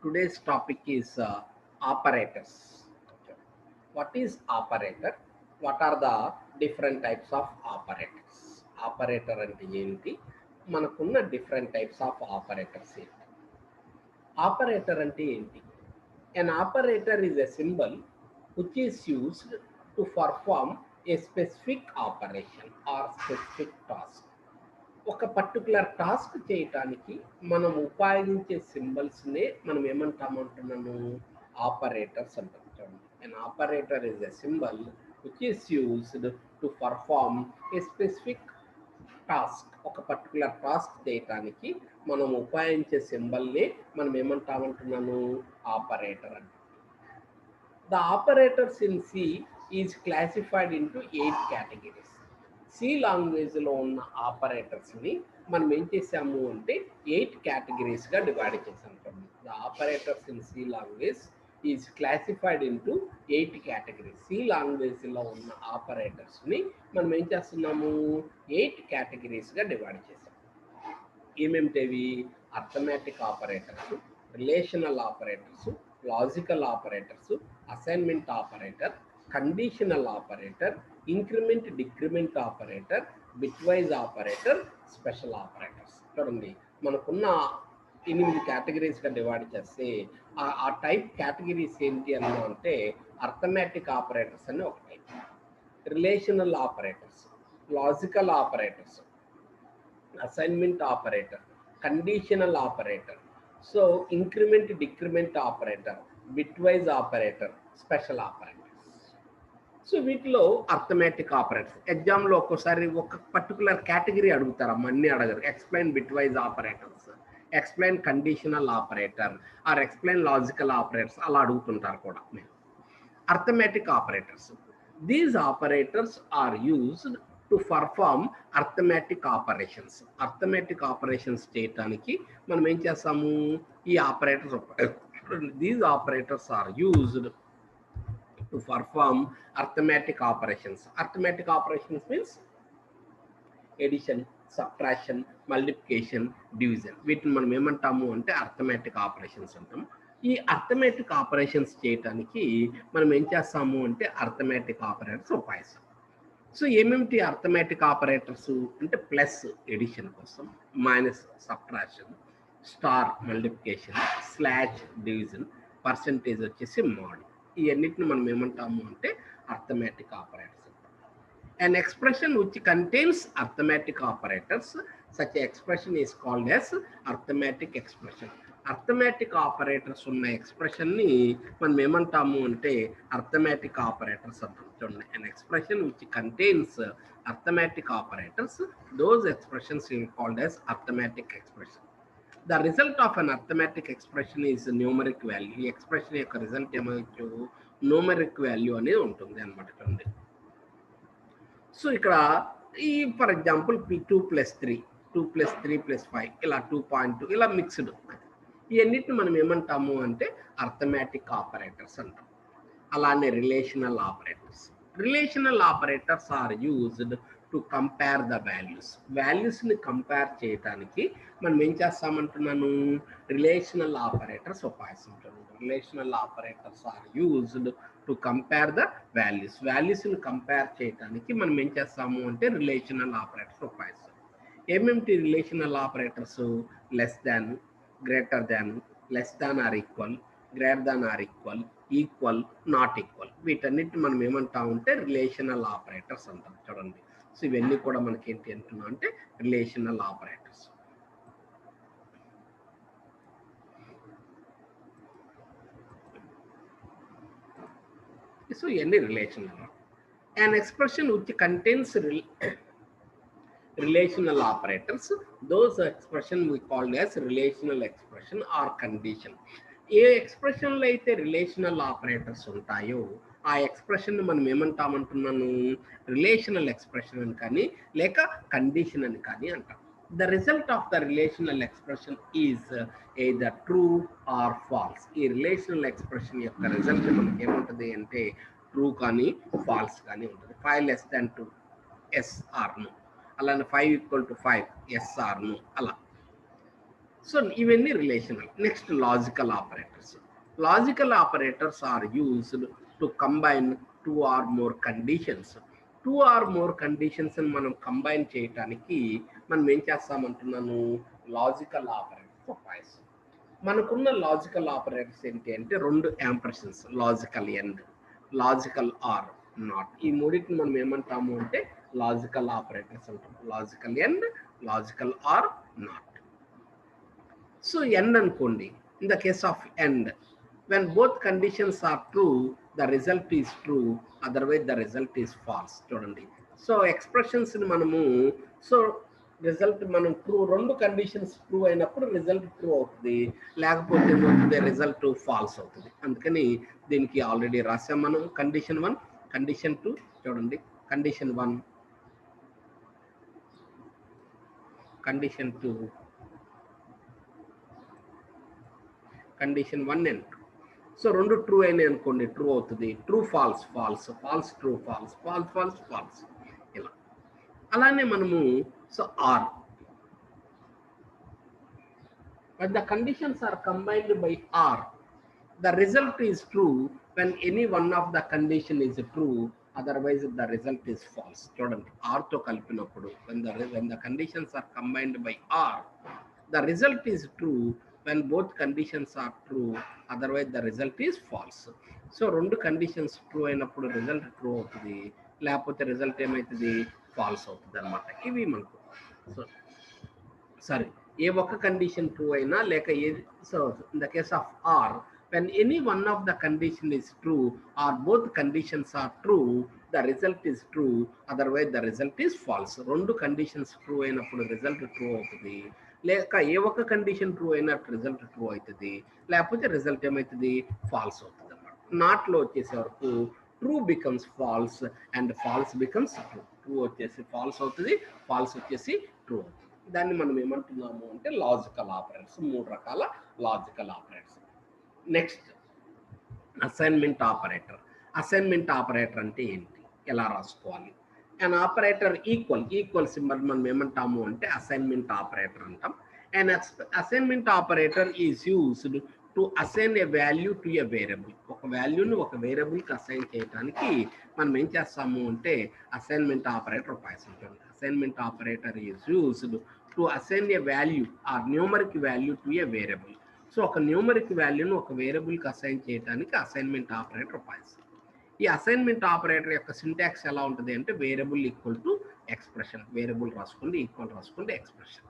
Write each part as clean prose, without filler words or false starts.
Today's topic is operators. What is operator? What are the different types of operators? Operator అంటే ఏంటి? మనకున్న different types of operators ఏంటి? Operator అంటే ఏంటి? An operator is a symbol which is used to perform a specific operation or specific task. ఒక particular task చేయటానికి మనం ఉపయోగించే సింబల్స్నే మనం ఏమంటామంటున్నాను ఆపరేటర్స్ అంటాం. చూడండి, an operator is a symbol which is used to perform a specific task. ఒక particular task చేయటానికి మనం ఉపయోగించే సింబల్నే మనం ఏమంటామంటున్నాను ఆపరేటర్ అంటాం. The operators in C is classified into 8 categories. C లాంగ్వేజ్లో ఉన్న ఆపరేటర్స్ని మనం ఏం చేసాము అంటే 8 కేటగిరీస్గా డివైడ్ చేసాం. The operators in C language is classified into 8 categories. C లాంగ్వేజ్లో ఉన్న ఆపరేటర్స్ని మనం ఏం చేస్తున్నాము 8 కేటగిరీస్గా డివైడ్ చేసాం. ఏమేమిటవి? Arithmetic operators, relational operators, logical operators, assignment operator, conditional operator, increment decrement operator, bitwise operator, special operators. చూడండి, మనకున్న 8 కేటగిరీస్గా డివైడ్ చేస్తే ఆ టైప్ కేటగిరీస్ ఏంటి అన్నా అంటే అర్థమెటిక్ ఆపరేటర్స్ అని ఒక type, relational operators, logical operators, assignment operator, conditional operator, so increment decrement operator, bitwise operator, special operator. So వీటిలో అర్థమెటిక్ ఆపరేటర్స్ ఎగ్జామ్లో ఒక్కోసారి ఒక పర్టికులర్ కేటగిరీ అడుగుతారమ్మా, అన్నీ అడగరు. Explain bitwise operators, explain conditional operator or explain logical operators అలా అడుగుతుంటారు కూడా మీరు. Arithmetic operators, these operators are used to perform arithmetic operations. అర్థమెటిక్ ఆపరేషన్స్ చేయటానికి మనం ఏం చేస్తాము ఈ operators. These operators are used to perform arithmetic operations. Arithmetic operations means addition, subtraction, multiplication, division. వీటిని మనం ఏమంటాము అంటే అర్థమెటిక్ ఆపరేషన్స్ అంటాం. ఈ అర్థమెటిక్ ఆపరేషన్స్ చేయటానికి మనం ఏం చేస్తాము అంటే అర్థమెటిక్ ఆపరేటర్స్ ఉపయోగిస్తాం. సో ఏమేమిటి అర్థమెటిక్ ఆపరేటర్స్ అంటే ప్లస్ ఎడిషన్ కోసం, minus subtraction, star multiplication, slash division, percentage వచ్చేసి మోడ్. ఈ అన్నిటిని మనం ఏమంటాము అంటే arithmetic operators. An expression which contains arithmetic operators, such expression is called as arithmetic expression. Arithmetic operators ఉన్న ఎక్స్ప్రెషన్ని మనం ఏమంటాము అంటే అర్థమెటిక్ ఆపరేటర్స్ అంటాం. చూడండి, an expression which contains arithmetic operators, those expressions are called as arithmetic expression. The result of an arithmetic expression is numeric value. ఈ expression యొక్క result ఏమవచ్చు numeric value అనేది ఉంటుంది అనమాట. చూడండి, సో ఇక్కడ ఈ ఫర్ ఎగ్జాంపుల్ 2 + 3, 2 + 3 + 5 ఇలా 2.2 ఇలా మిక్స్డ్. ఇవన్నిటిని మనం ఏమంటాము అంటే అర్థమెటిక్ ఆపరేటర్స్ అంటాం. అలానే relational operators. Relational operators are used to compare the values. వాల్యూస్ని కంపేర్ చేయడానికి మనం ఏం చేస్తామంటున్నాను రిలేషనల్ ఆపరేటర్స్ ఉపయోగిస్తుంటాం. Relational operators are used to compare the values. వాల్యూస్ని కంపేర్ చేయడానికి మనం ఏం చేస్తాము అంటే రిలేషనల్ ఆపరేటర్స్ ఉపయోగిస్తాం. ఏమేమిటి relational operators? Less than, greater than, less than or equal, greater than or equal, equal, not equal. వీటన్నిటిని మనం ఏమంటామంటే రిలేషనల్ ఆపరేటర్స్ అంటాం. చూడండి, సో ఇవన్నీ కూడా మనకి ఏంటి అంటున్నాం అంటే రిలేషనల్ ఆపరేటర్స్. సో ఇవన్నీ relational. an expression which contains relational operators, those expression we call as relational expression or condition. ఏ ఎక్స్ప్రెషన్లో అయితే రిలేషనల్ ఆపరేటర్స్ ఉంటాయో ఆ ఎక్స్ప్రెషన్ మనం ఏమంటామంటున్నాను రిలేషనల్ ఎక్స్ప్రెషన్ అని కానీ లేక కండిషన్ అని కానీ అంటాం. The result of the relational expression is either true or false. ఈ రిలేషనల్ ఎక్స్ప్రెషన్ యొక్క రిజల్ట్ మనకి ఏముంటుంది అంటే ట్రూ కానీ ఫాల్స్ కానీ ఉంటుంది. 5 less than 2 yes or no, అలానే 5 = 5 ఎస్ ఆర్ నో అలా. సో ఇవన్నీ relational. Next logical operators. Logical operators are used to combine 2 or more conditions. 2 or more conditions మనం కంబైన్ చేయటానికి మనం ఏం చేస్తామంటున్నాను, లాజికల్ ఆపరేటర్స్ ఉపయోగిస్తాం. మనకున్న లాజికల్ ఆపరేటర్స్ ఏంటి అంటే 2 ampersands, logical and, logical or, not. ఈ మూడింటిని మనం ఏమంటాము అంటే లాజికల్ ఆపరేటర్స్ అంటాం. Logical and, logical or, not. So and అనుకోండి, in the case of and, when both conditions are true, the result is true, otherwise the result is false. చూడండి, so expressions ని మనము, సో రిజల్ట్ మనం true, 2 conditions true అయినప్పుడు result true అవుతుంది, లేకపోతే ఏమవుతుంది, result falls అవుతుంది. అందుకని దీనికి ఆల్రెడీ రాసాం మనం. Condition 1, condition 2. చూడండి, condition 1, condition 2, condition 1 and 2. So 2 true అయినాయి అనుకోండి, ట్రూ అవుతుంది. True false, false, false true, false, false false, false, ఇలా. అలానే మనము so or, but the conditions are combined by R, the result is true when any one of the condition is true, otherwise the result is false. చూడండి, R తో కలిపినప్పుడు when the conditions are combined by R, the result is true when both conditions are true, otherwise the result is false. So 2 conditions true అయినప్పుడు result true అవుతుంది, లేకపోతే result ఏమవుతుంది, falls అవుతుంది అనమాట. ఇవి మనకు సో సరే, ఏ ఒక్క కండిషన్ ట్రూ అయినా లేక ఏ, so in the case of or, when any one of the condition is true or both conditions are true, the result is true, otherwise the result is false. 2 conditions true అయినప్పుడు result true అవుతుంది, లేక ఏ ఒక్క condition true అయినట్టు result true అవుతుంది, లేకపోతే result ఏమవుతుంది, falls అవుతుంది అన్నమాట. నాట్లో వచ్చేసే వరకు true becomes false and false becomes true. True వచ్చేసి ఫాల్స్ అవుతుంది, ఫాల్స్ వచ్చేసి ట్రూ అవుతుంది. దాన్ని మనం ఏమంటున్నాము అంటే లాజికల్ ఆపరేటర్స్. 3 రకాల logical operators. Next assignment operator. Assignment operator అంటే ఏంటి, ఎలా రాసుకోవాలి? an operator ఈక్వల్ సింబల్ మనం ఏమంటాము అంటే అసైన్మెంట్ ఆపరేటర్ అంటాం. an assignment operator is used to assign a value to a variable. ఒక వాల్యూని ఒక వేరియబుల్కి అసైన్ చేయడానికి మనం ఏం చేస్తాము అంటే అసైన్మెంట్ ఆపరేటర్ ఉపయోగిస్తాం. Assignment operator is used to assign a value or numeric value to a variable. So ఒక న్యూమరిక్ వాల్యూను ఒక వేరియబుల్కి అసైన్ చేయడానికి అసైన్మెంట్ ఆపరేటర్ ఉపయోగిస్తాం. ఈ అసైన్మెంట్ ఆపరేటర్ యొక్క సింటాక్స్ ఎలా ఉంటుంది అంటే variable equal to expression. Variable రాసుకోండి, ఈక్వల్ రాసుకోండి, expression.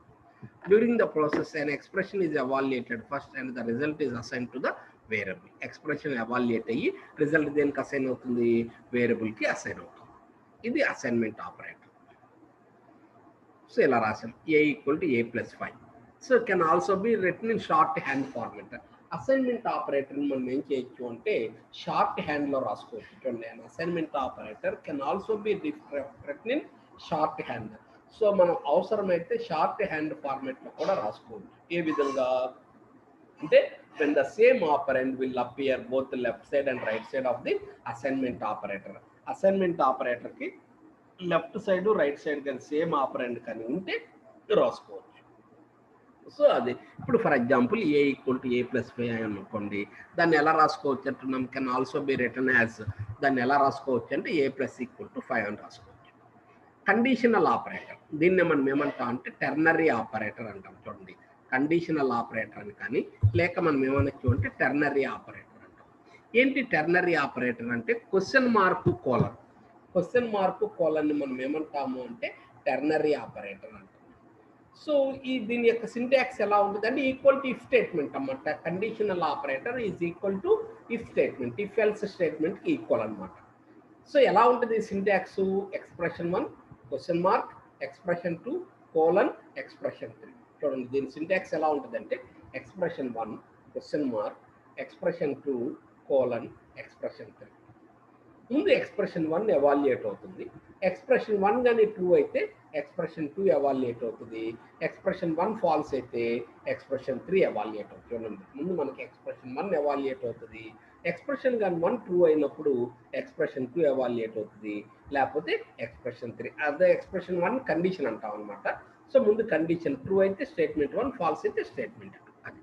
During the process an expression is evaluated first and the result is assigned to the variable. Expression evaluate అయ్యి రిజల్ట్ దేనికి అసైన్ అవుతుంది, వేరియబుల్కి అసైన్ అవుతుంది. ఇది అసైన్మెంట్ ఆపరేటర్. సో ఇలా రాసాం, a equal to a+5. So can also be written in short hand format. Assignment operator మనం ఏం చేయొచ్చు అంటే షార్ట్ హ్యాండ్లో రాసుకోవచ్చు. చూడండి, assignment operator can also be written in short hand. So మనం అవసరమైతే షార్ట్ హ్యాండ్ ఫార్మెట్లో కూడా రాసుకోవచ్చు. ఏ విధంగా అంటే when the same operand will appear both the left side and right side of the assignment operator. Assignment ఆపరేటర్కి లెఫ్ట్ సైడ్ రైట్ సైడ్ కానీ same operand కానీ ఉంటే రాసుకోవచ్చు. సో అది ఇప్పుడు for example a equal to a+5 అనుకోండి, దాన్ని ఎలా రాసుకోవచ్చు అంటున్నాం, can also be return as. దాన్ని ఎలా రాసుకోవచ్చు అంటే a+=5 అని రాసుకోవచ్చు. కండిషనల్ ఆపరేటర్, దీన్ని మనం ఏమంటాం అంటే టెర్నరీ ఆపరేటర్ అంటాం. చూడండి, కండిషనల్ ఆపరేటర్ అని కానీ లేక మనం ఏమనొచ్చు అంటే టెర్నరీ ఆపరేటర్ అంటాం. ఏంటి టెర్నరీ ఆపరేటర్ అంటే question mark colon. Question mark కోలన్ని మనం ఏమంటాము అంటే టెర్నరీ ఆపరేటర్ అంటాం. సో దీని యొక్క సింటాక్స్ ఎలా ఉంటుంది అంటే ఈక్వల్ టు ఇఫ్ స్టేట్మెంట్ అన్నమాట. Conditional operator is equal to if statement, if else స్టేట్మెంట్కి ఈక్వల్ అనమాట. సో ఎలా ఉంటుంది syntax, expression 1 question mark, expression 2 colon, expression 3. చూడండి, దీని సింటాక్స్ ఎలా ఉంటుంది అంటే expression 1 question mark, expression 2 colon, expression 3. ముందు ఎక్స్ప్రెషన్ 1 ఎవాల్యుయేట్ అవుతుంది. ఎక్స్ప్రెషన్ 1 కానీ ట్రూ అయితే ఎక్స్ప్రెషన్ 2 ఎవాల్యుయేట్ అవుతుంది. ఎక్స్ప్రెషన్ 1 ఫాల్స్ అయితే ఎక్స్ప్రెషన్ 3 ఎవాల్యుయేట్ అవుతుంది. చూడండి, ముందు మనకి ఎక్స్ప్రెషన్ 1 ఎవాల్యుయేట్ అవుతుంది. ఎక్స్ప్రెషన్ కానీ 1 ట్రూ అయినప్పుడు ఎక్స్ప్రెషన్ 2 ఎవాల్యుయేట్ అవుతుంది, లేకపోతే ఎక్స్ప్రెషన్ 3. అదే ఎక్స్ప్రెషన్ 1 కండిషన్ అంటాం అనమాట. సో ముందు కండిషన్ ట్రూ అయితే స్టేట్మెంట్ 1, ఫాల్స్ అయితే స్టేట్మెంట్ 2. అది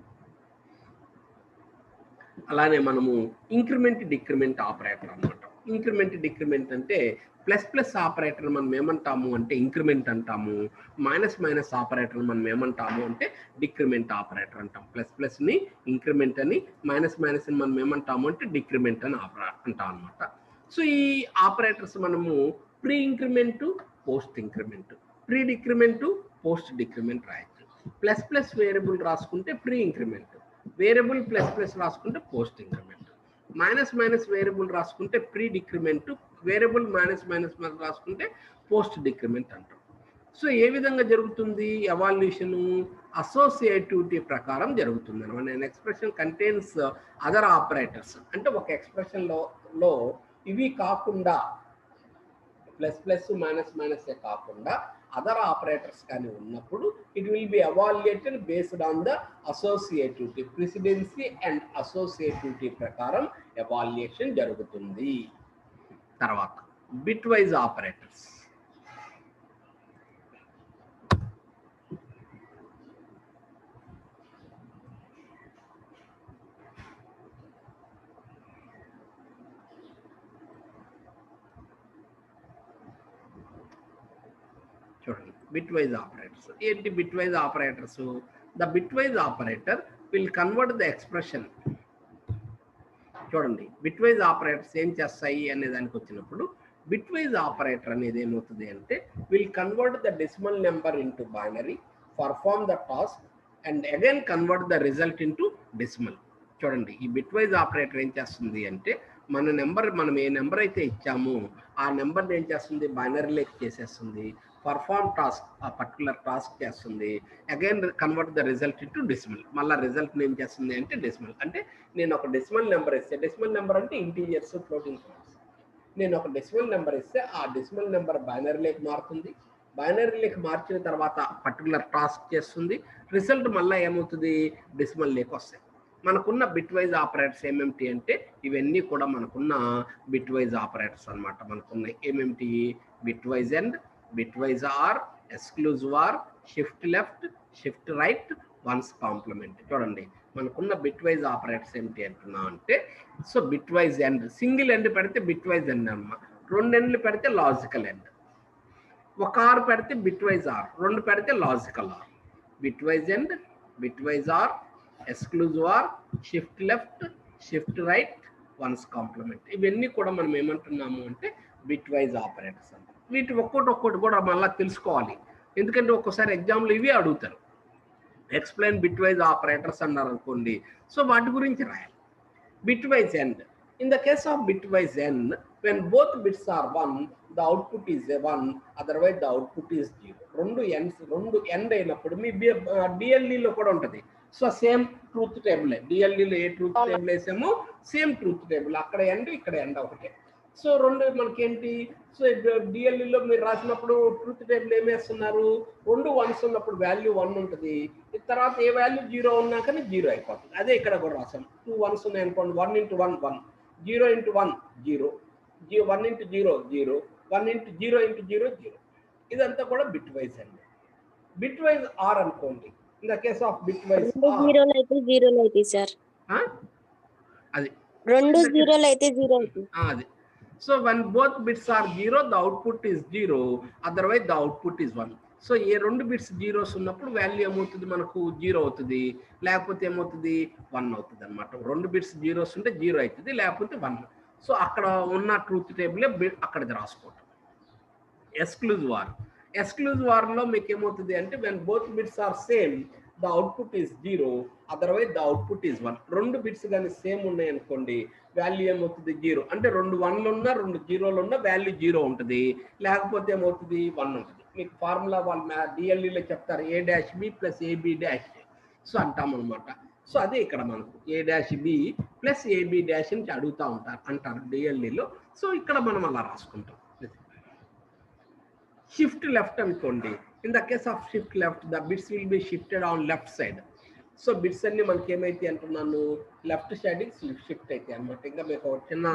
అలానే మనము ఇంక్రిమెంట్ డిక్రిమెంట్ ఆపరేటర్ అనమాట. ఇంక్రిమెంట్ డిక్రిమెంట్ అంటే ప్లస్ ప్లస్ ఆపరేటర్ మనం ఏమంటాము అంటే ఇంక్రిమెంట్ అంటాము. మైనస్ మైనస్ ఆపరేటర్ మనం ఏమంటాము అంటే డిక్రిమెంట్ ఆపరేటర్ అంటాం. ప్లస్ ప్లస్ని ఇంక్రిమెంట్ అని, మైనస్ మైనస్ని మనం ఏమంటాము అంటే డిక్రిమెంట్ అని అంటాం అనమాట. సో ఈ ఆపరేటర్స్ మనము pre increment, post increment, pre decrement, post decrement రాయొచ్చు. ప్లస్ ప్లస్ వేరియబుల్ రాసుకుంటే pre increment, variable plus plus రాసుకుంటే post increment, minus minus variable రాసుకుంటే pre decrement, variable minus minus రాసుకుంటే పోస్ట్ డిక్రిమెంట్ అంటాం. సో ఏ విధంగా జరుగుతుంది ఎవాల్యూషన్? అసోసియేటివిటీ ప్రకారం జరుగుతుంది అనమాట. నేను ఎక్స్ప్రెషన్ కంటైన్స్ అదర్ ఆపరేటర్స్ అంటే ఒక ఎక్స్ప్రెషన్లో ఇవి కాకుండా ప్లస్ ప్లస్ మైనస్ మైనస్ కాకుండా అదర్ ఆపరేటర్స్ కానీ ఉన్నప్పుడు it will be evaluated based on the associativity, precedency and associativity ప్రకారం ఎవాల్యుయేషన్ జరుగుతుంది. తర్వాత బిట్ వైజ్ ఆపరేటర్స్. చూడండి బిట్వైజ్ ఆపరేటర్స్ ఏంటి? Bitwise operators, the bitwise operator will convert the expression. చూడండి bitwise operators ఏం చేస్తాయి అనే దానికి వచ్చినప్పుడు బిట్వైజ్ ఆపరేటర్ అనేది ఏమవుతుంది అంటే will convert the decimal number into binary, perform the task and again convert the result into decimal. చూడండి ఈ బిట్వైజ్ ఆపరేటర్ ఏం చేస్తుంది అంటే మనం ఏ నెంబర్ అయితే ఇచ్చామో ఆ నెంబర్ని ఏం చేస్తుంది బైనరీలోకి చేసేస్తుంది, పర్ఫార్మ్ టాస్క్ ఆ పర్టికులర్ టాస్క్ చేస్తుంది, again convert the result into decimal. మళ్ళీ రిజల్ట్ని ఏం చేస్తుంది అంటే డెసిమల్. అంటే నేను ఒక డెసిమల్ నెంబర్ ఇస్తే, డెసిమల్ నెంబర్ అంటే ఇంటీజర్స్, ఫ్లోటింగ్ పాయింట్స్. నేను ఒక డెసిమల్ నెంబర్ ఇస్తే ఆ డెసిమల్ నెంబర్ బైనరీలోకి మారుతుంది, బైనరీలోకి మార్చిన తర్వాత పర్టికులర్ టాస్క్ చేస్తుంది, రిజల్ట్ మళ్ళీ ఏమవుతుంది డెసిమల్లోకి వస్తాయి. మనకున్న బిట్వైజ్ ఆపరేటర్స్ ఏమేమిటి అంటే ఇవన్నీ కూడా మనకున్న బిట్వైజ్ ఆపరేటర్స్ అనమాట. మనకున్న ఏమేమిటి? Bitwise and, bitwise or, exclusive or, shift left, shift right, one's complement. చూడండి మనకున్న బిట్వైజ్ ఆపరేటర్స్ ఏమిటి అంటున్నా అంటే so bitwise and, single and పెడితే బిట్వైజ్ ఎండ్ అన్నమాట, రెండు ఎండ్లు పెడితే లాజికల్ ఎండ్, ఒక ఆర్ పెడితే బిట్వైజ్ ఆర్, రెండు పెడితే logical or. Bitwise and, bitwise or, exclusive or, shift left, shift right, one's complement. ఇవన్నీ కూడా మనం ఏమంటున్నాము అంటే బిట్వైజ్ ఆపరేటర్స్ అంటారు. వీటి ఒక్కొక్కటి కూడా మళ్ళీ తెలుసుకోవాలి, ఎందుకంటే ఒక్కోసారి ఎగ్జామ్లో ఇవి అడుగుతారు. ఎక్స్ప్లెయిన్ బిట్వైజ్ ఆపరేటర్స్ అన్నారు అనుకోండి, సో వాటి గురించి రాయాలి. Bitwise end, in the case of bitwise end when both bits are 1 the output is a 1, otherwise the output is 0. రెండు ఎండ్ అయినప్పుడు మీ డిఎల్ఈలో కూడా ఉంటుంది. సో సేమ్ ట్రూత్ టేబుల్, డిఎల్ఈలో ఏ ట్రూత్ టేబుల్ వేసామో సేమ్ ట్రూత్ టేబుల్, అక్కడ ఎండ్ ఇక్కడ ఎండ్ ఒకటే. సో రెండు మనకేంటి, సో డిఎల్ఈలో మీరు రాసినప్పుడు ట్రూత్ టేబుల్ ఏం వేస్తున్నారు, రెండు వన్స్ ఉన్నప్పుడు వాల్యూ 1 ఉంటుంది, తర్వాత ఏ వాల్యూ 0 ఉన్నా కానీ 0 అయిపోతుంది. అదే ఇక్కడ కూడా రాసాం, 2 వన్స్ ఉన్నాయి అనుకోండి, 1 into 1 1, 0 into 1 0, 1 into 0 0, 1 into 0 into 0 0. ఇదంతా కూడా బిట్ వైజ్ అండి. బిట్ వైజ్ ఆర్ అనుకోండి, in the case of bitwise or 0 అయితే 0 అయితే సార్, అది రెండు 0 అయితే 0 అవుతుంది. అది so when both bits are 0 the output is 0, otherwise the output is 1. So ఏ రెండు బిట్స్ జీరోస్ ఉన్నప్పుడు వాల్యూ ఏమవుతుంది మనకు 0 అవుతుంది, లేకపోతే ఏమవుతుంది 1 అవుతుంది అనమాట. రెండు బిట్స్ జీరోస్ ఉంటే 0 అవుతుంది, లేకపోతే 1. సో అక్కడ ఉన్న ట్రూత్ టేబుల్ అక్కడ రాసుకోవటం. ఎక్స్క్లూజివ్ ఆర్, ఎక్స్క్లూజివ్ ఆర్లో మీకు ఏమవుతుంది అంటే when both bits are same the output is 0, otherwise the output is 1. రెండు బిట్స్ కానీ సేమ్ ఉన్నాయి అనుకోండి, వాల్యూ ఏమవుతుంది 0. అంటే రెండు 1లు ఉన్నా రెండు 0లు ఉన్నా వాల్యూ 0 ఉంటుంది, లేకపోతే ఏమవుతుంది 1 ఉంటుంది. మీకు ఫార్ములా వాళ్ళు డిఎల్ఈలో చెప్తారు A-B + AB-, సో అంటాం అనమాట. సో అదే ఇక్కడ మనకు A-B + AB- నుంచి అడుగుతూ అంటారు డిఎల్ఈలో. సో ఇక్కడ మనం అలా రాసుకుంటాం. షిఫ్ట్ లెఫ్ట్ అనుకోండి, in the case of shift left the bits will be shifted on left side. So bits అన్ని మనకి ఏమైతే అంటున్నాను లెఫ్ట్ సైడ్కి షిఫ్ట్ అయితే అనమాట. ఇంకా మీకు చిన్న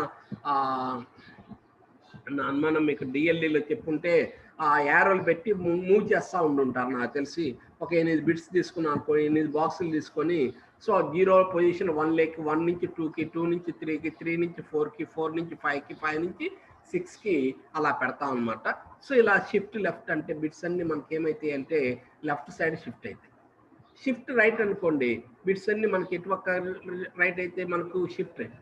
అనుమానం మీకు డిఎల్ఈలో చెప్పుంటే ఆ యారోలు పెట్టి మూవ్ చేస్తూ ఉండుంటారు నాకు తెలిసి. ఒక 8 బిట్స్ తీసుకున్నాను అనుకో, 8 బాక్సులు తీసుకొని సో 0 పొజిషన్ 1 1 నుంచి 2కి, 2 నుంచి 3కి, 3 నుంచి 4కి, 4 నుంచి 5కి, 5 నుంచి 6కి అలా పెడతాం అనమాట. సో ఇలా షిఫ్ట్ లెఫ్ట్ అంటే బిట్స్ అన్ని మనకి ఏమైతాయి అంటే లెఫ్ట్ సైడ్ షిఫ్ట్ అవుతాయి. షిఫ్ట్ రైట్ అనుకోండి, బిట్స్ అన్ని మనకి ఎటుపక్క రైట్ అయితే మనకు షిఫ్ట్ రైట్.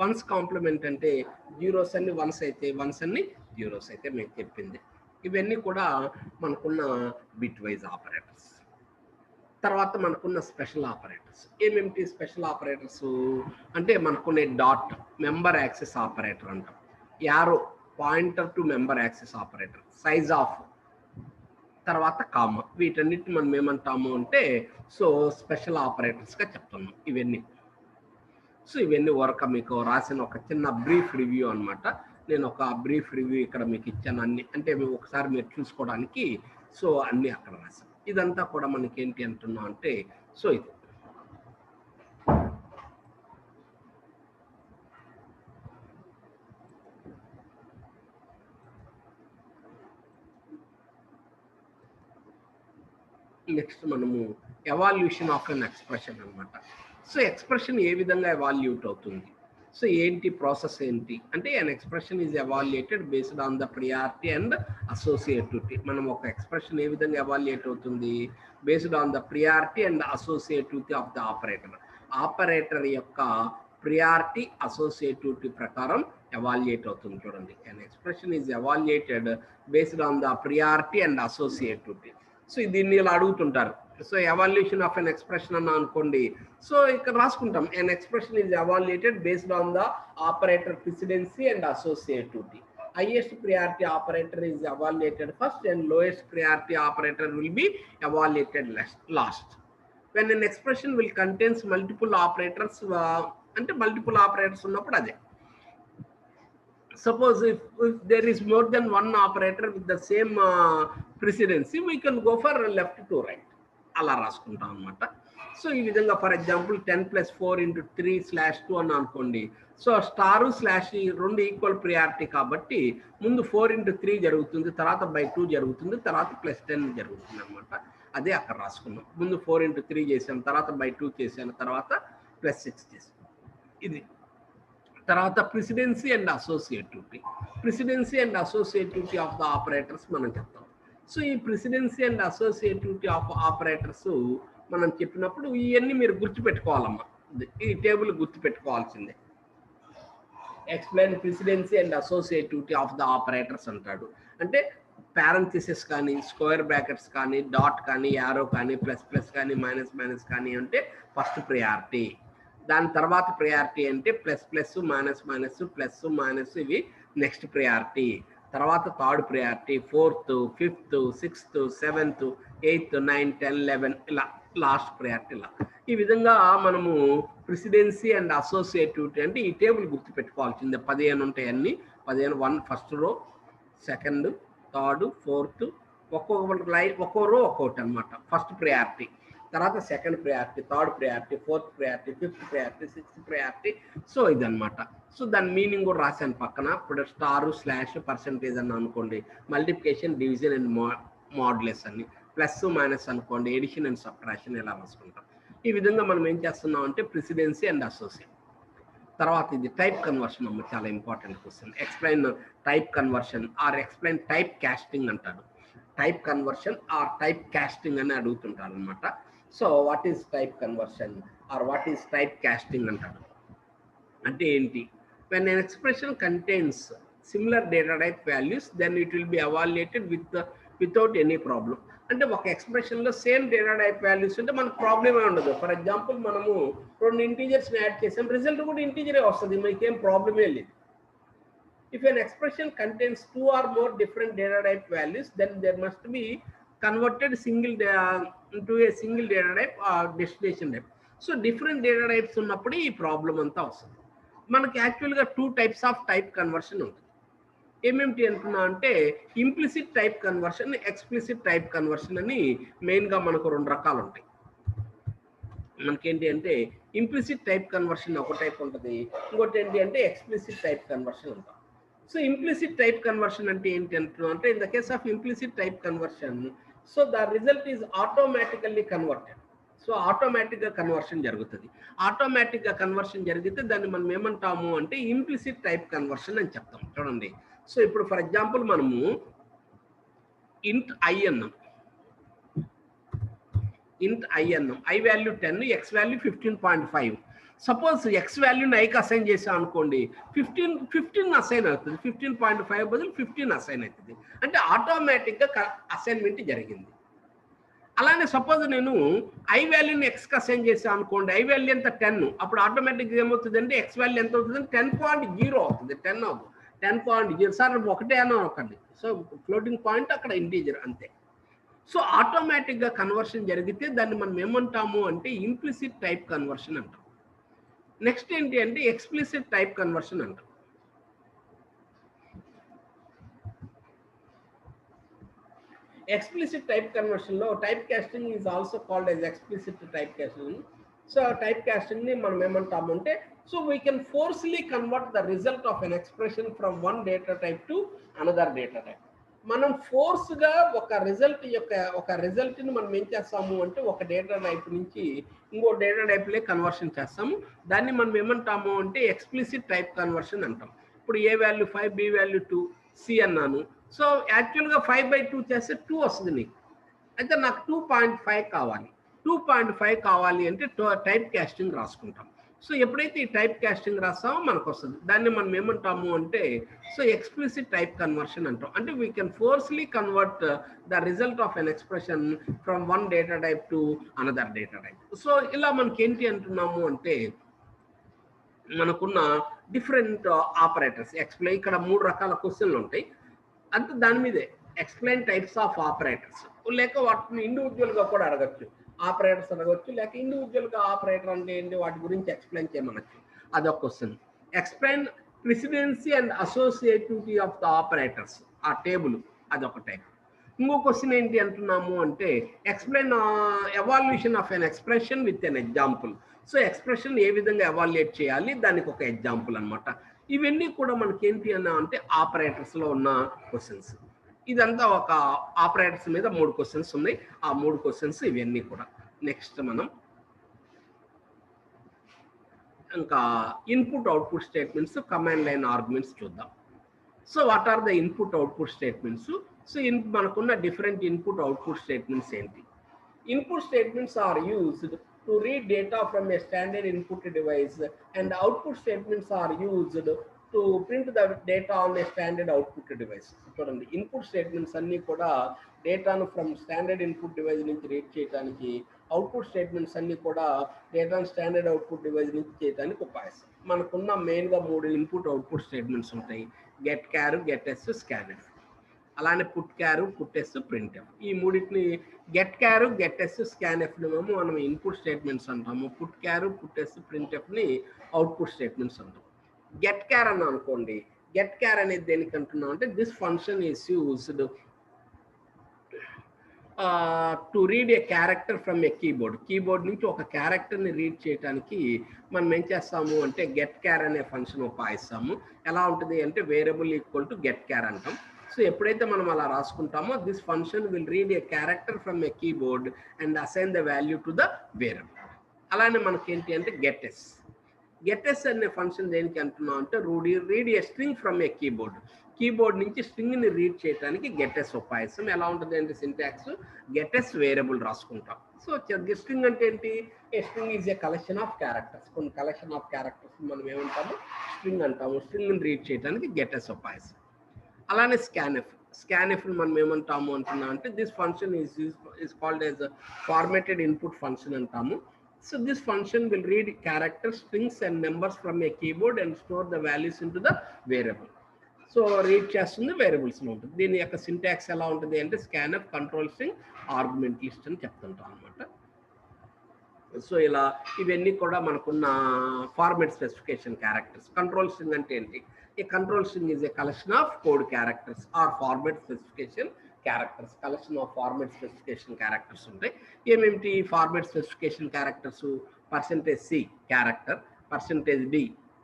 వన్స్ కాంప్లిమెంట్ అంటే జీరోస్ అన్ని వన్స్ అయితే, వన్స్ అన్ని జీరోస్ అయితే మేము చెప్పింది. ఇవన్నీ కూడా మనకున్న బిట్ వైజ్ ఆపరేటర్స్. తర్వాత మనకున్న స్పెషల్ ఆపరేటర్స్. ఏమేమిటి స్పెషల్ ఆపరేటర్స్ అంటే మనకున్న డాట్ మెంబర్ యాక్సెస్ ఆపరేటర్ అంటాం, arrow pointer to member access operator, size of, తర్వాత కామ. వీటన్నిటిని మనం ఏమంటాము అంటే సో స్పెషల్ ఆపరేటర్స్గా చెప్తున్నాం ఇవన్నీ. సో ఇవన్నీ వరకు మీకు రాసిన ఒక చిన్న బ్రీఫ్ రివ్యూ అనమాట. నేను ఒక బ్రీఫ్ రివ్యూ ఇక్కడ మీకు ఇచ్చాను అన్ని, అంటే ఒకసారి మీరు చూసుకోవడానికి. సో అన్నీ అక్కడ రాశాను. ఇదంతా కూడా మనకి ఏంటి అంటున్నాం అంటే సో ఇది నెక్స్ట్ మనము ఎవాల్యూషన్ ఆఫ్ అన్ ఎక్స్ప్రెషన్ అనమాట. సో ఎక్స్ప్రెషన్ ఏ విధంగా ఎవాల్యూట్ అవుతుంది, సో ఏంటి ప్రాసెస్ ఏంటి అంటే an expression is evaluated based on the priority and associativity. మనం ఒక ఎక్స్ప్రెషన్ ఏ విధంగా ఎవాల్యుయేట్ అవుతుంది, based on the priority and associativity of the operator. Operator యొక్క ప్రియారిటీ అసోసియేటివిటీ ప్రకారం ఎవాల్యుయేట్ అవుతుంది. చూడండి, an expression is evaluated based on the priority and associativity. So దీన్ని ఇలా అడుగుతుంటారు. So evaluation of an expression అన్న అనుకోండి, సో ఇక్కడ రాసుకుంటాం ఎన్ expression is evaluated based on the operator presidency and associativity. Highest priority operator is evaluated first and lowest priority operator will be evaluated last. When N expression will contains multiple operators, అంటే multiple operators ఉన్నప్పుడు అదే. Suppose if there is more than one operator with the same precedency, we can go for left to right. అలా రాసుకుంటాం అనమాట. So ఈ విధంగా for example 10 + 4 × 3/2 అని అనుకోండి. సో స్టారు స్లాష్ రెండు ఈక్వల్ ప్రియారిటీ కాబట్టి ముందు 4 × 3 జరుగుతుంది, తర్వాత /2 జరుగుతుంది, తర్వాత +10 జరుగుతుంది అనమాట. అదే అక్కడ రాసుకున్నాం. ముందు 4 × 3 చేసాను, తర్వాత /2 చేశాను, తర్వాత +6 చేశాను. ఇది తర్వాత precedency and associativity. Precedency and associativity of the operators మనం చెప్తాం. సో ఈ precedency and associativity of operators మనం చెప్పినప్పుడు ఇవన్నీ మీరు గుర్తుపెట్టుకోవాలమ్మా. ఈ టేబుల్ గుర్తుపెట్టుకోవాల్సిందే. Explain precedency and associativity of the operators అంటాడు. అంటే పారెంథసిస్ కానీ, స్క్వేర్ బ్రాకెట్స్ కానీ, డాట్ కానీ, యారో కానీ, ++ కానీ, మైనస్ కానీ అంటే ఫస్ట్ ప్రియారిటీ. దాని తర్వాత ప్రియారిటీ అంటే ++, మైనస్ ఇవి నెక్స్ట్ ప్రియారిటీ. తర్వాత third priority, 4th, 5th, 6th, 7th, 8th, 9, 10, 11 ఇలా లాస్ట్ ప్రియారిటీ. ఇలా ఈ విధంగా మనము ప్రెసిడెన్సీ అండ్ అసోసియేటివిటీ అంటే ఈ టేబుల్ గుర్తుపెట్టుకోవాల్సిందే. 15 ఉంటాయి అన్ని. 15 1 first row, second, third, fourth, ఒక్కొక్క లైన్ ఒక్కో రో ఒక్కొక్కటి అనమాట. ఫస్ట్ ప్రియారిటీ, తర్వాత second priority, third priority, fourth priority, fifth priority, sixth priority. So ఇదనమాట. సో దాని మీనింగ్ కూడా రాశాను పక్కన. ఇప్పుడు స్టారు స్లాష్ పర్సెంటేజ్ అని అనుకోండి, మల్టిప్లికేషన్, డివిజన్ అండ్ మాడ్యులస్ అని, ప్లస్ మైనస్ అనుకోండి, ఎడిషన్ అండ్ సబ్ట్రాక్షన్ ఇలా రాసుకుంటాం. ఈ విధంగా మనం ఏం చేస్తున్నాం అంటే ప్రెసిడెన్సీ అండ్ అసోసియేట్. తర్వాత ఇది టైప్ కన్వర్షన్ అమ్మ, చాలా important question. Explain type conversion or explain type casting అంటాడు. Type conversion or type casting అని అడుగుతుంటారు అనమాట. So what is type conversion or what is type casting అంటాడు. అంటే ఏంటి? when an expression contains similar data type values, then it will be evaluated without any problem. అంటే ఒక ఎక్స్ప్రెషన్లో same data type values ఉంటే మనకు ప్రాబ్లమే ఉండదు. ఫర్ ఎగ్జాంపుల్ మనము 2 ఇంటీజర్స్ని యాడ్ చేసాం, రిజల్ట్ కూడా ఇంటీజరే వస్తుంది, మీకేం ప్రాబ్లమే లేదు. If an expression contains 2 or more different data type values, then there must be converted into a single data type or destination type. So different data types ఉన్నప్పుడు ఈ problem అంతా వస్తుంది. మనకి యాక్చువల్గా 2 types ఆఫ్ టైప్ కన్వర్షన్ ఉంటుంది. ఏమేమిటి అంటున్నా అంటే implicit type conversion, explicit type conversion అని మెయిన్గా మనకు 2 రకాలు ఉంటాయి. మనకేంటి అంటే ఇంప్లిసిట్ టైప్ కన్వర్షన్ ఒక టైప్ ఉంటుంది, ఇంకోటి ఏంటి అంటే ఎక్స్ప్లిసిట్ టైప్ కన్వర్షన్ ఉంటాం. సో ఇంప్లిసిట్ టైప్ కన్వర్షన్ అంటే ఏంటి అంటున్నా అంటే in the case of implicit type conversion, so the result is automatically converted. So ఆటోమేటిక్గా కన్వర్షన్ జరుగుతుంది. ఆటోమేటిక్గా కన్వర్షన్ జరిగితే దాన్ని మనం ఏమంటాము అంటే ఇంప్లిసిట్ టైప్ కన్వర్షన్ అని చెప్తాం. చూడండి, సో ఇప్పుడు ఫర్ ఎగ్జాంపుల్ మనము ఇంట్ ఐ అన్నాం, ఇంట్ ఐ అన్నాం, I value 10, X value 15.5. Suppose X వాల్యూని ఐకి అసైన్ చేసాం అనుకోండి, 15 అసైన్ అవుతుంది, 15.5 బదులు 15 అసైన్ అవుతుంది, అంటే ఆటోమేటిక్గా అసైన్మెంట్ జరిగింది. అలానే సపోజ్ నేను ఐ వాల్యూని ఎక్స్కి అసైన్ చేసాను అనుకోండి, ఐ వాల్యూ ఎంత 10, అప్పుడు ఆటోమేటిక్గా ఏమవుతుంది అంటే ఎక్స్ వాల్యూ ఎంత అవుతుంది, 10.0 అవుతుంది, 10 అవుతుంది, 10.0. సార్ ఒకటే అని ఒకటి, సో ఫ్లోటింగ్ పాయింట్ అక్కడ ఇంటీజర్ అంతే. సో ఆటోమేటిక్గా కన్వర్షన్ జరిగితే దాన్ని మనం ఏమంటాము అంటే ఇంప్లిసిట్ టైప్ కన్వర్షన్ అంటాం. నెక్స్ట్ ఏంటి అంటే ఎక్స్ప్లిసిట్ టైప్ కన్వర్షన్ అంటాం. Explicit type conversion లో type casting is also called as explicit type casting. So type casting ని మనం ఏమంటాము అంటే so we can forcely convert the result of an expression from one data type to another data type. మనం ఫోర్స్గా ఒక result ని మనం ఏం చేస్తాము అంటే ఒక డేటా టైప్ నుంచి ఇంకో డేటా టైప్లే కన్వర్షన్ చేస్తాము. దాన్ని మనం ఏమంటాము అంటే ఎక్స్ప్లిసిట్ టైప్ కన్వర్షన్ అంటాం. ఇప్పుడు ఏ వాల్యూ 5, బి వాల్యూ 2, సి అన్నాను. సో యాక్చువల్గా 5/2 చేస్తే 2 వస్తుంది నీకు, అయితే నాకు 2.5 కావాలి. 2.5 కావాలి అంటే టైప్ కాస్టింగ్ రాసుకుంటాం. సో ఎప్పుడైతే ఈ టైప్ కాస్టింగ్ రాస్తామో మనకు వస్తుంది. దాన్ని మనం ఏమంటాము అంటే సో ఎక్స్ప్లిసిట్ టైప్ కన్వర్షన్ అంటాం. అంటే we can forcely convert the result of an expression from one data type to another data type. So ఇలా మనకి ఏంటి అంటున్నాము అంటే మనకున్న డిఫరెంట్ ఆపరేటర్స్ ఎక్స్ప్లెయిన్, ఇక్కడ 3 రకాల క్వశ్చన్లు ఉంటాయి, అంటే దాని మీదే ఎక్స్ప్లెయిన్ టైప్స్ ఆఫ్ ఆపరేటర్స్, లేక వాటిని ఇండివిజువల్గా కూడా అడగచ్చు, ఆపరేటర్స్ అడగచ్చు, లేక ఇండివిజువల్గా ఆపరేటర్ అంటే ఏంటి వాటి గురించి ఎక్స్ప్లెయిన్ చేయమనొచ్చు. అదొక question. Explain precedency and associativity of the operators, ఆ టేబుల్, అదొక టైప్. ఇంకో క్వశ్చన్ ఏంటి అంటున్నాము అంటే explain evaluation of an expression with an example. So expression ఏ విధంగా ఎవాల్యుయేట్ చేయాలి, దానికి ఒక ఎగ్జాంపుల్ అనమాట. ఇవన్నీ కూడా మనకి ఏంటి అన్నా అంటే ఆపరేటర్స్లో ఉన్న క్వశ్చన్స్. ఇదంతా ఒక ఆపరేటర్స్ మీద 3 క్వశ్చన్స్ ఉన్నాయి. ఆ 3 క్వశ్చన్స్ ఇవన్నీ కూడా. నెక్స్ట్ మనం ఇంకా input output statements, command line arguments చూద్దాం. So what are the input output statements? So మనకున్న డిఫరెంట్ ఇన్పుట్ అవుట్పుట్ స్టేట్మెంట్స్ ఏంటి? Input statements are used to read data from a standard input device, and output statements are used to print the data on a standard output device. చూడండి, input statements అన్నీ కూడా డేటాను from standard input device నుంచి read చేయడానికి, output statements అన్నీ కూడా డేటాను standard output device నుంచి చేయడానికి ఉపయోగిస్తాం. మనకున్న మెయిన్గా 3 ఇన్పుట్ అవుట్పుట్ స్టేట్మెంట్స్ ఉంటాయి, గెట్ క్యార్, గెట్ ఎస్, స్కాన్ఎఫ్. అలానే putchar, puts, printf. ఈ మూడింటిని గెట్ క్యారు, గెట్ ఎస్, స్కాన్ఎఫ్ మనం ఇన్పుట్ స్టేట్మెంట్స్ అంటాము. పుట్ క్యారు, పుట్ ఎస్, ప్రింట్ ఎఫ్ని అవుట్పుట్ స్టేట్మెంట్స్ అంటాం. గెట్ క్యార్ అన్న అనుకోండి, గెట్ క్యార్ అనేది దేనికి అంటున్నాం అంటే this function is used to read a character from a keyboard నుంచి ఒక క్యారెక్టర్ని రీడ్ చేయడానికి మనం ఏం చేస్తాము అంటే గెట్ క్యార్ అనే ఫంక్షన్ ఉపయోగిస్తాము. ఎలా ఉంటుంది అంటే వేరియబుల్ ఈక్వల్ టు గెట్ క్యార్ అంటాం. సో ఎప్పుడైతే మనం అలా రాసుకుంటామో this function will read a character from a keyboard and assign the value to the variable. అలానే మనకి ఏంటి అంటే గెట్ ఎస్ అనే ఫంక్షన్ దేనికి అంటున్నాం అంటే read a string from a keyboard నుంచి స్ట్రింగ్ని రీడ్ చేయడానికి గెట్ ఎస్ ఉపయోగిస్తాం. ఎలా ఉంటుంది అంటే సింటాక్స్ గెట్ ఎస్ వేరియబుల్ రాసుకుంటాం. సో స్ట్రింగ్ అంటే ఏంటి? A string is a collection of characters. కొన్ని కలెక్షన్ ఆఫ్ క్యారెక్టర్స్ మనం ఏమంటాము? స్ట్రింగ్ అంటాము. స్ట్రింగ్ని రీడ్ చేయడానికి గెట్ ఎస్ ఉపయోగిస్తాం. అలానే స్కాన్ఎఫ్ మనం ఏమంటాము అంటున్నా అంటే this function is called as formatted input function అంటాము. So this function will read characters, strings and numbers from a keyboard and store the values in to the variable. So read చేస్తుంది, వేరియబుల్స్లో ఉంటుంది. దీని యొక్క సింటాక్స్ ఎలా ఉంటుంది అంటే scanf control string argument list అని చెప్తుంటాం అనమాట. సో ఇలా ఇవన్నీ కూడా మనకున్న format specification characters. Control string అంటే ఏంటి? A control string is a collection of code characters or format specification characters. Collection of format specification characters ఉంటాయి. ఏమేమిటి format specification characters? %c character, %d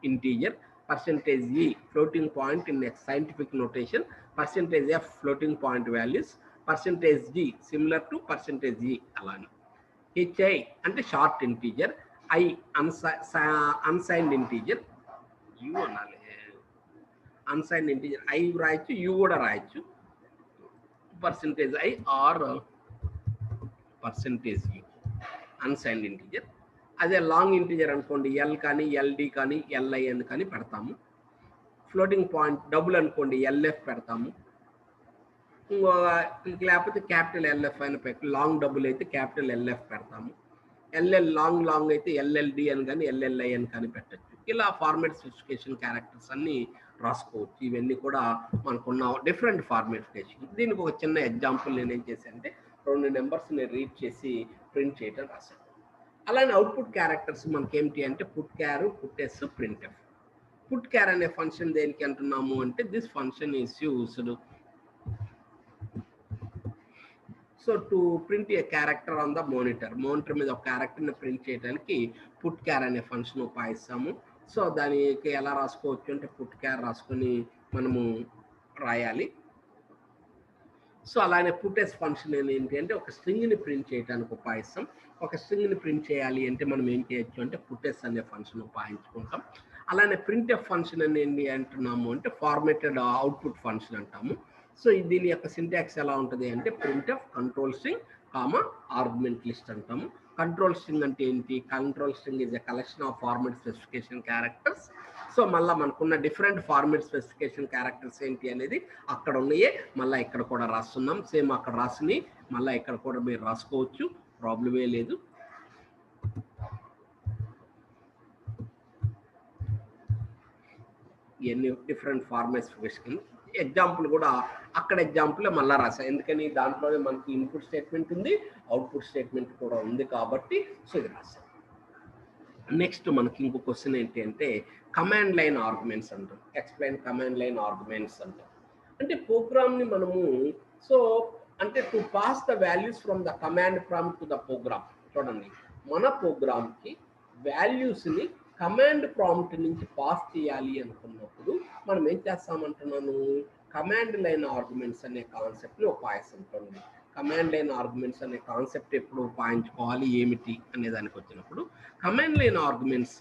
integer, %e floating point in scientific notation, %f floating point values, %g similar to %e అలానే. hi అంటే short integer, i unsigned integer, u అనాలి unsigned integer, i రాయొచ్చు u కూడా రాయొచ్చు, %i or %u unsigned integer. అదే long integer అనుకోండి l కానీ ld కానీ lin కానీ పెడతాము. ఫ్లోటింగ్ పాయింట్ డబుల్ అనుకోండి lf పెడతాము. లేకపోతే క్యాపిటల్ LF అయిన పెట్టి, లాంగ్ డబుల్ అయితే క్యాపిటల్ LF పెడతాము. LL లాంగ్ అయితే LLD అని కానీ LLI అని కానీ పెట్టచ్చు. ఇలా ఫార్మాట్ స్పెసిఫికేషన్ క్యారెక్టర్స్ అన్ని రాసుకోవచ్చు. ఇవన్నీ కూడా మనకున్న డిఫరెంట్ ఫార్మాటికేషన్. దీనికి ఒక చిన్న ఎగ్జాంపుల్ నేను ఏం చేశాను అంటే 2 నెంబర్స్ని రీడ్ చేసి ప్రింట్ చేయడం రాశాను. అలానే అవుట్పుట్ క్యారెక్టర్స్ మనకి ఏమిటి అంటే పుట్ క్యార్, పుట్టెస్, ప్రింట్ఎఫ్. పుట్ క్యార్ అనే ఫంక్షన్ దేనికి అంటున్నాము అంటే this function is used so to print A character on the monitor మీద ఒక క్యారెక్టర్ని ప్రింట్ చేయడానికి పుట్ క్యార్ అనే ఫంక్షన్ ఉపయోగిస్తాము. సో దానికి ఎలా రాసుకోవచ్చు అంటే పుట్ క్యార్ రాసుకొని మనము రాయాలి. సో అలానే పుట్టెస్ ఫంక్షన్ ఏంటి అంటే ఒక స్ట్రింగ్ని ప్రింట్ చేయడానికి ఉపయోగిస్తాం. ఒక స్ట్రింగ్ని ప్రింట్ చేయాలి అంటే మనం ఏం చేయొచ్చు అంటే పుట్టెస్ అనే ఫంక్షన్ ఉపయోగించుకుంటాం. అలానే ప్రింట్ఎఫ్ ఫంక్షన్ అని ఏంటి అంటున్నాము అంటే ఫార్మేటెడ్ అవుట్పుట్ ఫంక్షన్ అంటాము. సో దీని యొక్క సింటాక్స్ ఎలా ఉంటుంది అంటే printf control string argument list అంటాము. కంట్రోల్ స్ట్రింగ్ అంటే ఏంటి? Control string is a collection of format specification characters. So మళ్ళీ మనకున్న డిఫరెంట్ ఫార్మాట్ స్పెసిఫికేషన్ క్యారెక్టర్స్ ఏంటి అనేది అక్కడ ఉన్నాయే మళ్ళీ ఇక్కడ కూడా రాస్తున్నాం. సేమ్ అక్కడ రాసిని మళ్ళీ ఇక్కడ కూడా మీరు రాసుకోవచ్చు, ప్రాబ్లమే లేదు. ఇవన్నీ డిఫరెంట్ ఫార్మాట్ స్పెసిఫికేషన్ ఎగ్జాంపుల్ కూడా అక్కడ ఎగ్జాంపుల్ మళ్ళీ రాసా. ఎందుకని దాంట్లోనే మనకి ఇన్పుట్ స్టేట్మెంట్ ఉంది, అవుట్పుట్ స్టేట్మెంట్ కూడా ఉంది కాబట్టి సో ఇది రాసాం. నెక్స్ట్ మనకి ఇంకో క్వశ్చన్ ఏంటి అంటే కమాండ్ లైన్ ఆర్గ్యుమెంట్స్ అంటాం. ఎక్స్ప్లెయిన్ కమాండ్ లైన్ ఆర్గ్యుమెంట్స్ అంటాం. అంటే ప్రోగ్రామ్ని మనము సో అంటే to pass the values from the command prompt to the program. చూడండి, మన ప్రోగ్రామ్కి వాల్యూస్ని కమాండ్ ప్రాంప్ట్ నుంచి పాస్ చేయాలి అనుకున్నప్పుడు మనం ఏం చేస్తామంటున్నాను, కమాండ్ లైన్ ఆర్గ్యుమెంట్స్ అనే కాన్సెప్ట్ని ఉపయోగిస్తుంటుంది. కమాండ్ లైన్ ఆర్గ్యుమెంట్స్ అనే కాన్సెప్ట్ ఎప్పుడు ఉపయోగించుకోవాలి ఏమిటి అనే దానికి వచ్చినప్పుడు command line arguments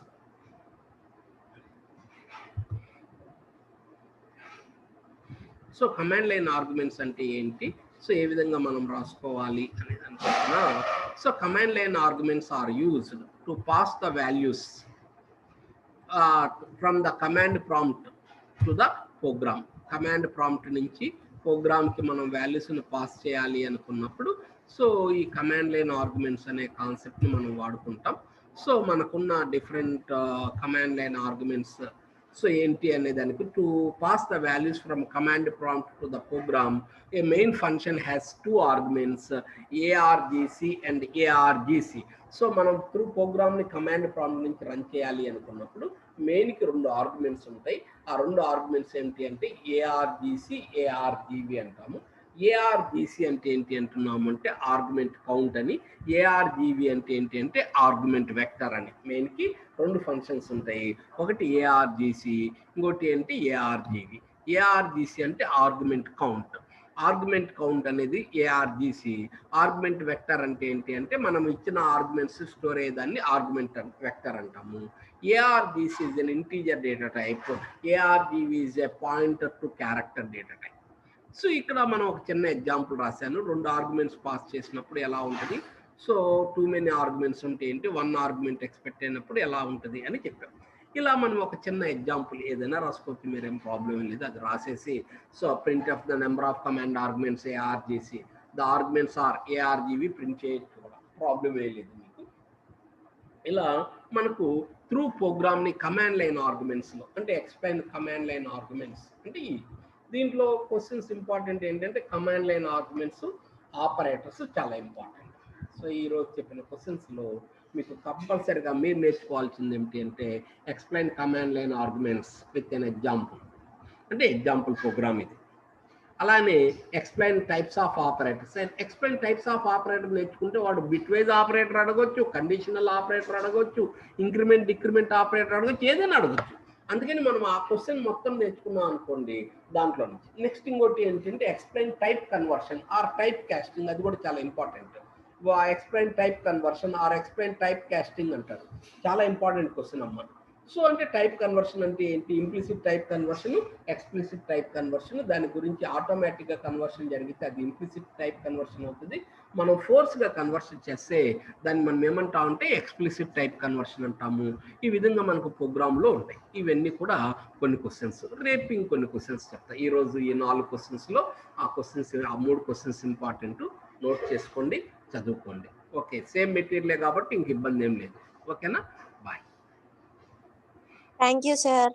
so command line arguments అంటే ఏంటి, సో ఏ విధంగా మనం రాసుకోవాలి అనేది అనుకుంటున్నా. So command line arguments are used to pass the values from the command prompt to the program. Command prompt నుంచి ప్రోగ్రామ్కి మనం వాల్యూస్ని పాస్ చేయాలి అనుకున్నప్పుడు సో ఈ కమాండ్ లైన్ ఆర్గ్యుమెంట్స్ అనే కాన్సెప్ట్ని మనం వాడుకుంటాం. సో మనకున్న different command line arguments so ఏంటి అనే దానికి to pass the values from command prompt to the program a main function has 2 arguments ARGC and ARGC. So మనం త్రూ ప్రోగ్రామ్ని కమాండ్ ప్రాంప్ట్ నుంచి రన్ చేయాలి అనుకున్నప్పుడు మెయిన్కి 2 ఆర్గ్యుమెంట్స్ ఉంటాయి. ఆ 2 ఆర్గ్యుమెంట్స్ ఏంటి అంటే ARGC ARGV అంటాము. ARGC అంటే ఏంటి అంటున్నాము అంటే ఆర్గ్యుమెంట్ కౌంట్ అని, ARGV అంటే ఏంటి అంటే ఆర్గ్యుమెంట్ వెక్టర్ అని. మెయిన్కి 2 ఫంక్షన్స్ ఉంటాయి, ఒకటి ARGC ఇంకోటి ఏంటి ARGV. ARGC అంటే ఆర్గ్యుమెంట్ కౌంట్, ఆర్గ్యుమెంట్ కౌంట్ అనేది ARGC. ఆర్గ్యుమెంట్ వెక్టర్ అంటే ఏంటి అంటే మనం ఇచ్చిన ఆర్గ్యుమెంట్స్ స్టోర్ అయ్యేదాన్ని ఆర్గ్యుమెంట్ వెక్టర్ అంటాము. ARGC is an integer data type. ARGV is a pointer to character data type. So ఇక్కడ మనం ఒక చిన్న ఎగ్జాంపుల్ రాశాను. 2 ఆర్గ్యుమెంట్స్ పాస్ చేసినప్పుడు ఎలా ఉంటుంది, సో టూ మెనీ ఆర్గ్యుమెంట్స్ ఉంటే ఏంటి, 1 ఆర్గ్యుమెంట్ ఎక్స్పెక్ట్ అయినప్పుడు ఎలా ఉంటుంది అని చెప్పాం. ఇలా మనం ఒక చిన్న ఎగ్జాంపుల్ ఏదైనా రాసుకోవచ్చు, మీరేం ప్రాబ్లం లేదు. అది రాసేసి so print of the number of command arguments ARGC, the arguments or ARGV print చేయొచ్చు కూడా, ప్రాబ్లం లేదు మీకు. ఇలా మనకు త్రూ ప్రోగ్రామ్ని కమాండ్ లైన్ ఆర్గ్యుమెంట్స్లో అంటే ఎక్స్ప్లెయిన్ కమాండ్ లైన్ ఆర్గ్యుమెంట్స్ అంటే దీంట్లో క్వశ్చన్స్ ఇంపార్టెంట్ ఏంటంటే కమాండ్ లైన్ ఆర్గ్యుమెంట్స్ ఆపరేటర్స్ చాలా ఇంపార్టెంట్. సో ఈరోజు చెప్పిన క్వశ్చన్స్లో మీకు కంపల్సరీగా మీరు నేర్చుకోవాల్సింది ఏమిటి అంటే explain command line arguments with an example. అంటే ఎగ్జాంపుల్ ప్రోగ్రామ్ ఇది. అలానే explain types of operators. And explain types of operator నేర్చుకుంటే వాడు బిట్ వైజ్ ఆపరేటర్ అడగొచ్చు, కండిషనల్ ఆపరేటర్ అడగొచ్చు, ఇంక్రిమెంట్ డిక్రిమెంట్ ఆపరేటర్ అడగొచ్చు, ఏదైనా అడగొచ్చు. అందుకని మనం ఆ క్వశ్చన్ మొత్తం నేర్చుకున్నాం అనుకోండి దాంట్లో నుంచి. నెక్స్ట్ ఇంకోటి ఏంటంటే explain type conversion or type casting, అది కూడా చాలా important. Explain type conversion or explain type casting అంటారు. చాలా ఇంపార్టెంట్ క్వశ్చన్ అమ్మా. సో అంటే టైప్ కన్వర్షన్ అంటే ఏంటి? Implicit type conversion, explicit type conversion. దాని గురించి ఆటోమేటిక్గా కన్వర్షన్ జరిగితే అది ఇంప్లిసిట్ టైప్ కన్వర్షన్ అవుతుంది. మనం ఫోర్స్గా కన్వర్షన్ చేస్తే దాన్ని మనం ఏమంటామంటే ఎక్స్ప్లిసిట్ టైప్ కన్వర్షన్ అంటాము. ఈ విధంగా మనకు ప్రోగ్రాంలో ఉంటాయి. ఇవన్నీ కూడా కొన్ని క్వశ్చన్స్. రేపు ఇంకొన్ని క్వశ్చన్స్ చెప్తా. ఈరోజు ఈ 4 క్వశ్చన్స్లో ఆ 3 క్వశ్చన్స్ ఇంపార్టెంట్. నోట్ చేసుకోండి, చదువుకోండి. ఓకే, సేమ్ మెటీరియలే కాబట్టి ఇంక ఇబ్బంది ఏం లేదు. ఓకేనా? బాయ్. Thank you sir.